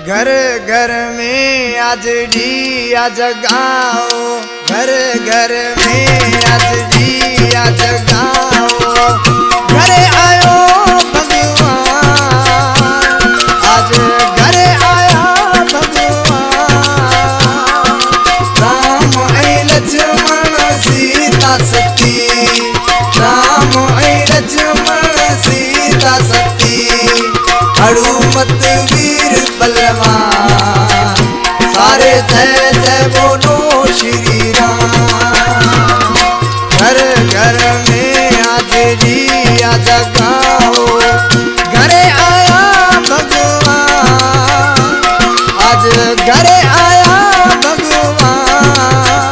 घर घर में आज दिया जगाओ, घर घर में आज दिया जगाओ। घरे आयो भगवान, आज घरे आया भगवान। राम ऐ लक्ष्मण सीता सती, राम ऐ लक्ष्मण सीता सती। हनुमत वीर बलवान, सारे जय जय बोलो श्री राम। घर घर में आज दिया जगाओ, घरे आया भगवान, आज घरे आया भगवान।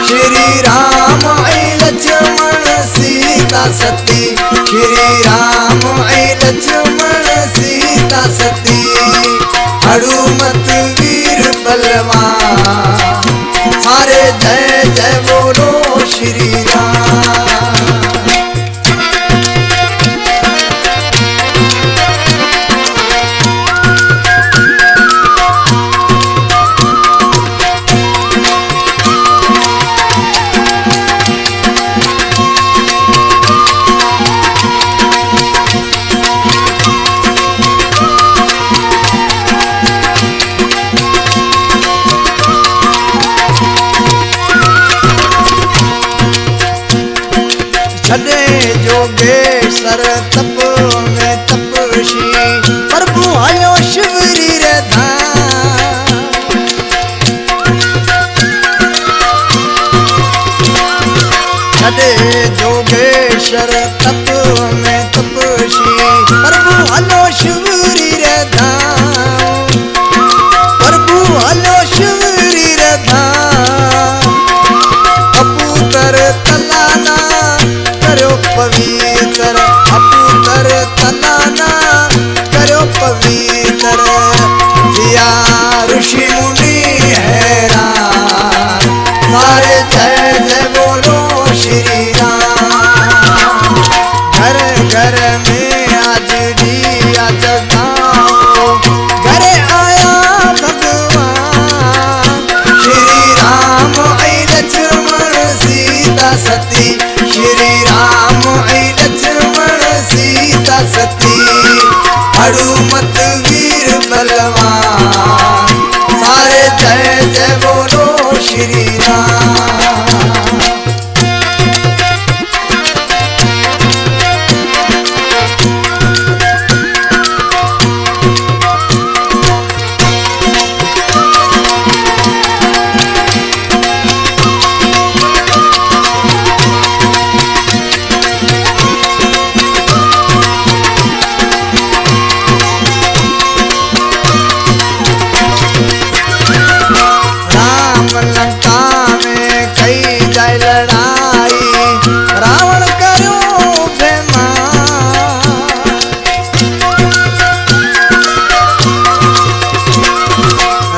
श्री राम ऐ लक्ष्मण सीता सती, श्री राम ऐ लक्ष्मण सीता सती। हनुमत वीर बलवान, सारे जय जय बोलो श्री राम। छड़े जोगेश्वर तप में तपसी, प्रभु आयो शिवरी रे धाम। छड़े जोगेश्वर तप में तपसी, प्रभु आयो शिवरी रे धाम। प्रभु आयो शिवरी रे धाम। कबूतर तलाना करो पवित्र, अपुत्र तलाना करो पवित्र। जिया ऋषि मुनि हैरान, सारे जय जय बोलो श्री राम। घर घर में आज दिया जगाओ, घरे आया भगवान। श्री राम ऐ लक्ष्मण सीता सती, श्री राम ऐ लक्ष्मण सीता सती। हनुमत वीर बलवान, सारे जय जय बोलो श्री राम। लंका में कई जाय लड़ाई, रावण करो बेमान।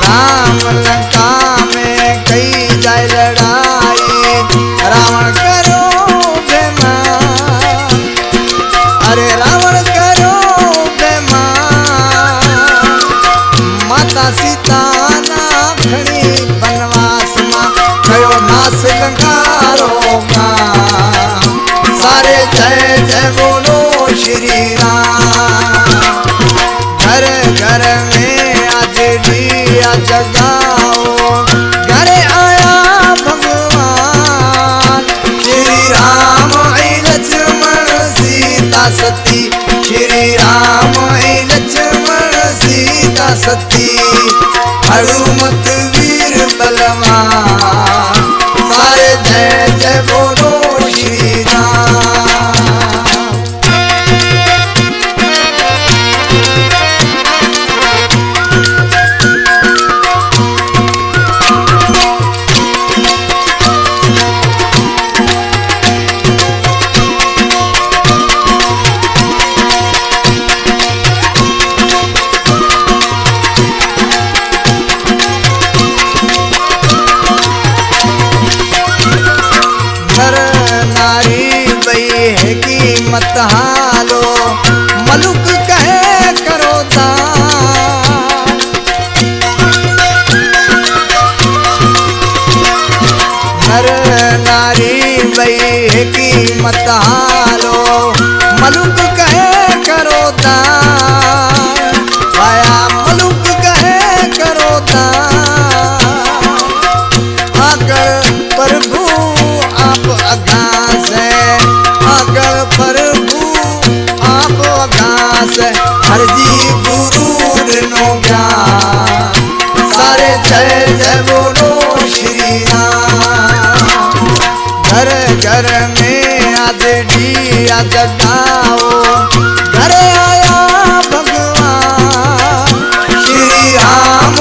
राम लंका में कई जाय लड़ाई, रावण करो बेमान। अरे रावण करो बेमान। माता सीता ना खड़ी बनवास मां, कयो नास लंकारो का। सारे जय जय बोलो श्री राम। घर घर में आज दिया जगाओ, घरे आया भगवान। श्री राम ऐ लक्ष्मण सीता सती, श्री राम ऐ लक्ष्मण सीता सती। हनुमत वीर बलवान, सारे जय जय बोलो श्री राम। की मत हालो, मलुक कहे करो दान, आया मलुक कहे करो दान। आकर प्रभु आप आगास है, आकर प्रभु आप आगास है। हर जी गुरु नो ज्ञान, सारे जय जय बोलो श्री राम। घर घर में आज दिया जगाओ, घर आया भगवान। श्री राम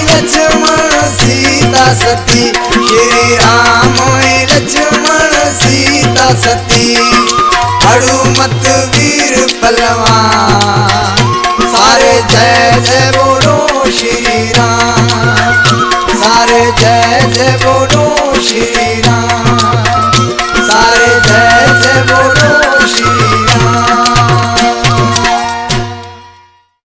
लक्ष्मण सीता सती, श्री राम लक्ष्मण सीता सती। हनुमत वीर बलवान, सारे जय जय बोलो श्री राम, सारे जय जय बोलो श्री राम।